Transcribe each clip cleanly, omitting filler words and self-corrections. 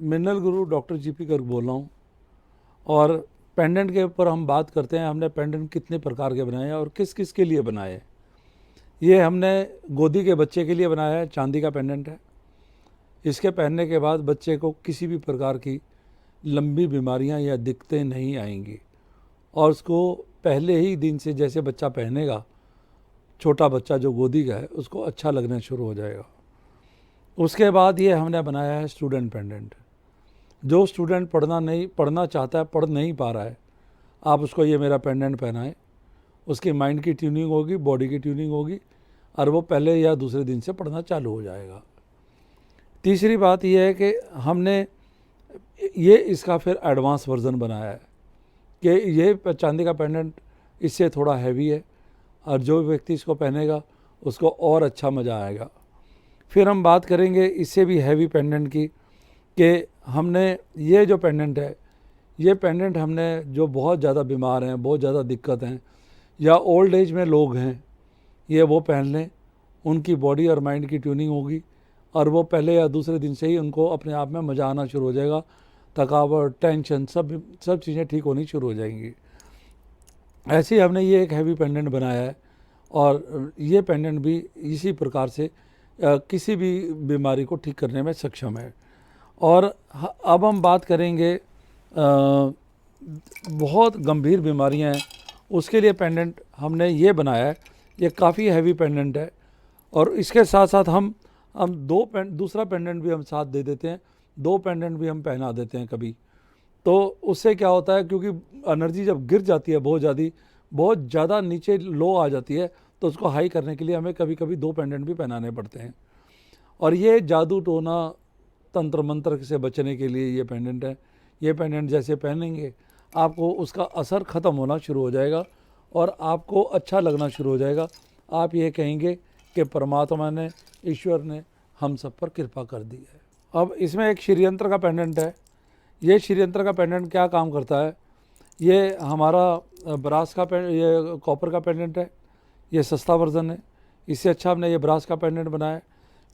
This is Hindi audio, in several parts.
मिनरल गुरु डॉक्टर जीपी गर्ग बोल रहा हूँ। और पेंडेंट के ऊपर हम बात करते हैं, हमने पेंडेंट कितने प्रकार के बनाए हैं और किस किस के लिए बनाए हैं। ये हमने गोदी के बच्चे के लिए बनाया है, चांदी का पेंडेंट है। इसके पहनने के बाद बच्चे को किसी भी प्रकार की लंबी बीमारियां या दिक्कतें नहीं आएंगी और उसको पहले ही दिन से जैसे बच्चा पहनेगा, छोटा बच्चा जो गोदी का है, उसको अच्छा लगना शुरू हो जाएगा। उसके बाद ये हमने बनाया है स्टूडेंट पेंडेंट। जो स्टूडेंट पढ़ना चाहता है, पढ़ नहीं पा रहा है, आप उसको ये मेरा पेंडेंट पहनाएं। उसकी माइंड की ट्यूनिंग होगी, बॉडी की ट्यूनिंग होगी और वो पहले या दूसरे दिन से पढ़ना चालू हो जाएगा। तीसरी बात यह है कि हमने ये इसका फिर एडवांस वर्जन बनाया है कि ये चांदी का पेंडेंट इससे थोड़ा हैवी है और जो व्यक्ति इसको पहनेगा उसको और अच्छा मज़ा आएगा। फिर हम बात करेंगे इससे भी हैवी पेंडेंट की कि हमने ये जो पेंडेंट है, ये पेंडेंट हमने जो बहुत ज़्यादा बीमार हैं, बहुत ज़्यादा दिक्कत हैं या ओल्ड एज में लोग हैं, ये वो पहन लें। उनकी बॉडी और माइंड की ट्यूनिंग होगी और वो पहले या दूसरे दिन से ही उनको अपने आप में मज़ा आना शुरू हो जाएगा। थकावट, टेंशन, सब चीज़ें ठीक होनी शुरू हो जाएंगी। ऐसे ही हमने ये एक हैवी पेंडेंट बनाया है और ये पेंडेंट भी इसी प्रकार से किसी भी बीमारी को ठीक करने में सक्षम है। और अब हम बात करेंगे बहुत गंभीर बीमारियां हैं, उसके लिए पेंडेंट हमने ये बनाया है। ये काफ़ी हैवी पेंडेंट है और इसके साथ साथ हम दूसरा पेंडेंट भी हम साथ दे देते हैं। 2 पेंडेंट भी हम पहना देते हैं कभी। तो उससे क्या होता है, क्योंकि एनर्जी जब गिर जाती है बहुत ज़्यादा नीचे लो आ जाती है, तो उसको हाई करने के लिए हमें कभी कभी 2 पेंडेंट भी पहनाने पड़ते हैं। और ये जादू टोना तंत्र मंत्र से बचने के लिए ये पेंडेंट है। ये पेंडेंट जैसे पहनेंगे आपको उसका असर ख़त्म होना शुरू हो जाएगा और आपको अच्छा लगना शुरू हो जाएगा। आप ये कहेंगे कि परमात्मा ने, ईश्वर ने हम सब पर कृपा कर दी है। अब इसमें एक श्रीयंत्र का पेंडेंट है। ये श्रीयंत्र का पेंडेंट क्या काम करता है, ये हमारा ब्रास का ये कॉपर का पेंडेंट है। ये सस्ता वर्जन है। इससे अच्छा हमने ये ब्रास का पेंडेंट बनाया है।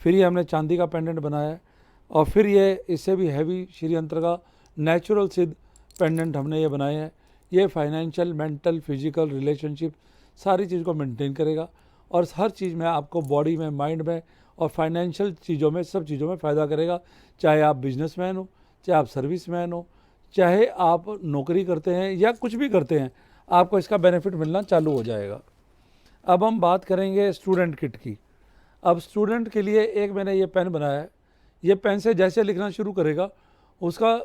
फिर ये हमने चांदी का पेंडेंट बनाया है और फिर ये इससे भी हैवी श्रीयंत्र का नेचुरल सिद्ध पेंडेंट हमने ये बनाए हैं। ये फाइनेंशियल, मेंटल, फिजिकल, रिलेशनशिप सारी चीज़ को मेंटेन करेगा और हर चीज़ में आपको बॉडी में, माइंड में और फाइनेंशियल चीज़ों में, सब चीज़ों में फ़ायदा करेगा। चाहे आप बिजनेसमैन हो, चाहे आप सर्विसमैन हो, चाहे आप नौकरी करते हैं या कुछ भी करते हैं, आपको इसका बेनिफिट मिलना चालू हो जाएगा। अब हम बात करेंगे स्टूडेंट किट की। अब स्टूडेंट के लिए एक मैंने ये पेन बनाया है। ये पेन से जैसे लिखना शुरू करेगा उसका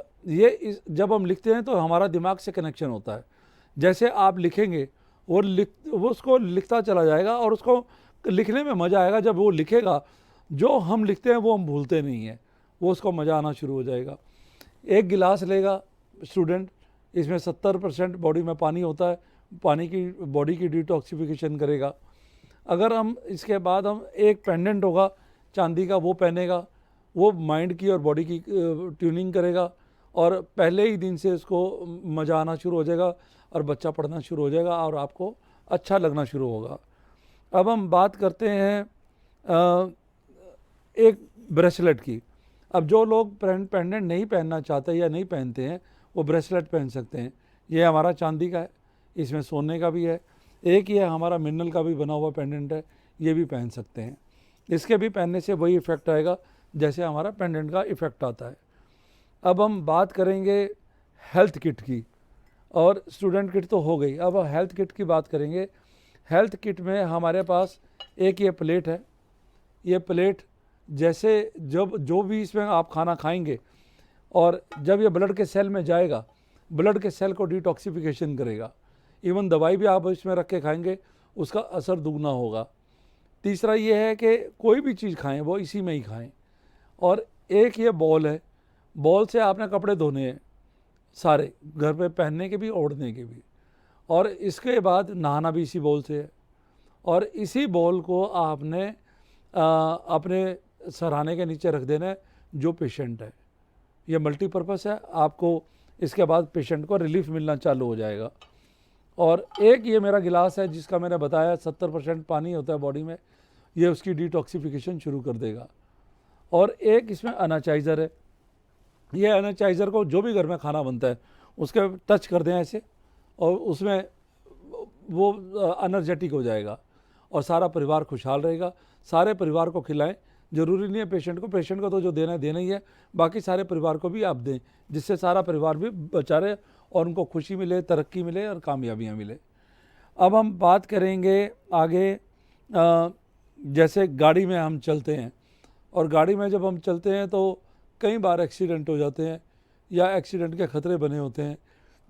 जब हम लिखते हैं तो हमारा दिमाग से कनेक्शन होता है। जैसे आप लिखेंगे वो उसको लिखता चला जाएगा और उसको लिखने में मज़ा आएगा। जब वो लिखेगा, जो हम लिखते हैं वो हम भूलते नहीं हैं, वो उसको मज़ा आना शुरू हो जाएगा। एक गिलास लेगा स्टूडेंट, इसमें 70% बॉडी में पानी होता है। पानी की बॉडी की डिटॉक्सिफिकेशन करेगा। अगर हम इसके बाद हम एक पेंडेंट होगा चांदी का, वो पहनेगा, वो माइंड की और बॉडी की ट्यूनिंग करेगा और पहले ही दिन से इसको मज़ा आना शुरू हो जाएगा और बच्चा पढ़ना शुरू हो जाएगा और आपको अच्छा लगना शुरू होगा। अब हम बात करते हैं एक ब्रेसलेट की। अब जो लोग पेंडेंट नहीं पहनना चाहते या नहीं पहनते हैं, वो ब्रेसलेट पहन सकते हैं। ये हमारा चांदी का है, इसमें सोने का भी है। एक ये हमारा मिनरल का भी बना हुआ पेंडेंट है, ये भी पहन सकते हैं। इसके भी पहनने से वही इफ़ेक्ट आएगा जैसे हमारा पेंडेंट का इफ़ेक्ट आता है। अब हम बात करेंगे हेल्थ किट की। और स्टूडेंट किट तो हो गई, अब हेल्थ किट की बात करेंगे। हेल्थ किट में हमारे पास एक ये प्लेट है। ये प्लेट जैसे जब जो भी इसमें आप खाना खाएंगे और जब ये ब्लड के सेल में जाएगा, ब्लड के सेल को डिटॉक्सिफिकेशन करेगा। इवन दवाई भी आप इसमें रख के खाएंगे, उसका असर दुगना होगा। तीसरा ये है कि कोई भी चीज़ खाएं वो इसी में ही खाएं। और एक ये बॉल है, बॉल से आपने कपड़े धोने हैं सारे, घर पे पहनने के भी, ओढ़ने के भी, और इसके बाद नहाना भी इसी बॉल से है। और इसी बॉल को आपने अपने सराहने के नीचे रख देना है जो पेशेंट है। ये मल्टीपर्पज़ है, आपको इसके बाद पेशेंट को रिलीफ मिलना चालू हो जाएगा। और एक ये मेरा गिलास है जिसका मैंने बताया 70% पानी होता है बॉडी में, ये उसकी डिटॉक्सिफिकेशन शुरू कर देगा। और एक इसमें एनाचाइज़र है, ये एनर्जाइज़र को जो भी घर में खाना बनता है उसके टच कर दें ऐसे, और उसमें वो एनर्जेटिक हो जाएगा और सारा परिवार खुशहाल रहेगा। सारे परिवार को खिलाएं, ज़रूरी नहीं है पेशेंट को तो जो देना है देना ही है, बाकी सारे परिवार को भी आप दें, जिससे सारा परिवार भी बचा रहे और उनको खुशी मिले, तरक्की मिले और कामयाबियाँ मिले। अब हम बात करेंगे आगे, जैसे गाड़ी में हम चलते हैं, और गाड़ी में जब हम चलते हैं तो कई बार एक्सीडेंट हो जाते हैं या एक्सीडेंट के खतरे बने होते हैं,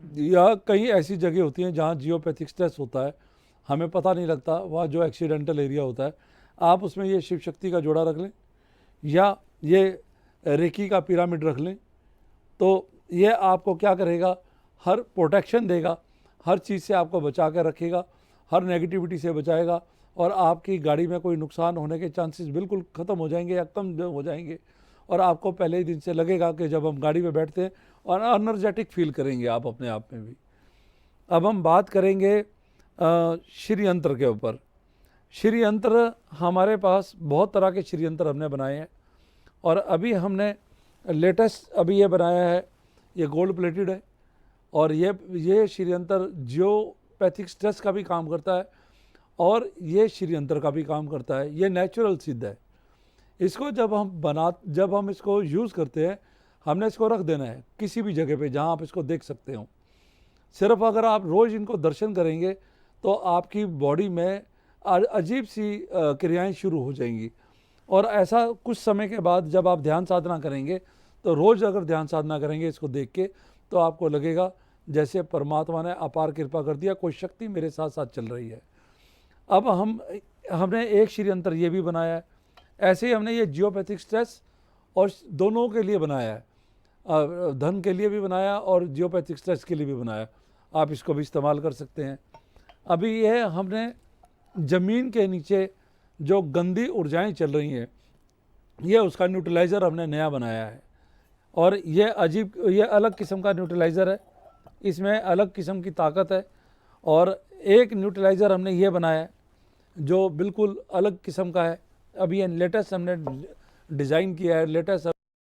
या कई ऐसी जगह होती हैं जहाँ जियोपैथिक स्ट्रेस होता है, हमें पता नहीं लगता, वहाँ जो एक्सीडेंटल एरिया होता है, आप उसमें ये शिव शक्ति का जोड़ा रख लें या ये रेकी का पिरामिड रख लें, तो ये आपको क्या करेगा, हर प्रोटेक्शन देगा, हर चीज़ से आपको बचा कर रखेगा, हर नेगेटिविटी से बचाएगा, और आपकी गाड़ी में कोई नुकसान होने के चांसेस बिल्कुल ख़त्म हो जाएंगे या कम हो जाएंगे। और आपको पहले ही दिन से लगेगा कि जब हम गाड़ी में बैठते हैं और एनर्जेटिक फील करेंगे आप अपने आप में भी। अब हम बात करेंगे श्री यंत्र के ऊपर। श्री यंत्र, हमारे पास बहुत तरह के श्री यंत्र हमने बनाए हैं, और अभी हमने लेटेस्ट अभी ये बनाया है, ये गोल्ड प्लेटेड है, और ये श्री यंत्र जियोपैथिक स्ट्रेस का भी काम करता है और ये श्री यंत्र का भी काम करता है। ये नेचुरल सिद्ध है। इसको जब हम इसको यूज़ करते हैं, हमने इसको रख देना है किसी भी जगह पे जहाँ आप इसको देख सकते हो। सिर्फ अगर आप रोज़ इनको दर्शन करेंगे तो आपकी बॉडी में अजीब सी क्रियाएं शुरू हो जाएंगी, और ऐसा कुछ समय के बाद जब आप ध्यान साधना करेंगे, तो रोज़ अगर ध्यान साधना करेंगे इसको देख के, तो आपको लगेगा जैसे परमात्मा ने अपार कृपा कर दिया, कोई शक्ति मेरे साथ साथ चल रही है। अब हमने एक श्री यंत्र ये भी बनाया है, ऐसे ही हमने ये जियोपैथिक स्ट्रेस और दोनों के लिए बनाया है, धन के लिए भी बनाया और जियोपैथिक स्ट्रेस के लिए भी बनाया। आप इसको भी इस्तेमाल कर सकते हैं। अभी ये हमने ज़मीन के नीचे जो गंदी ऊर्जाएं चल रही हैं, ये उसका न्यूट्रलाइज़र हमने नया बनाया है, और ये अलग किस्म का न्यूट्रलाइज़र है, इसमें अलग किस्म की ताकत है। और एक न्यूट्रलाइज़र हमने ये बनाया है जो बिल्कुल अलग किस्म का है, अभी ये लेटेस्ट हमने डिज़ाइन किया है, लेटेस्ट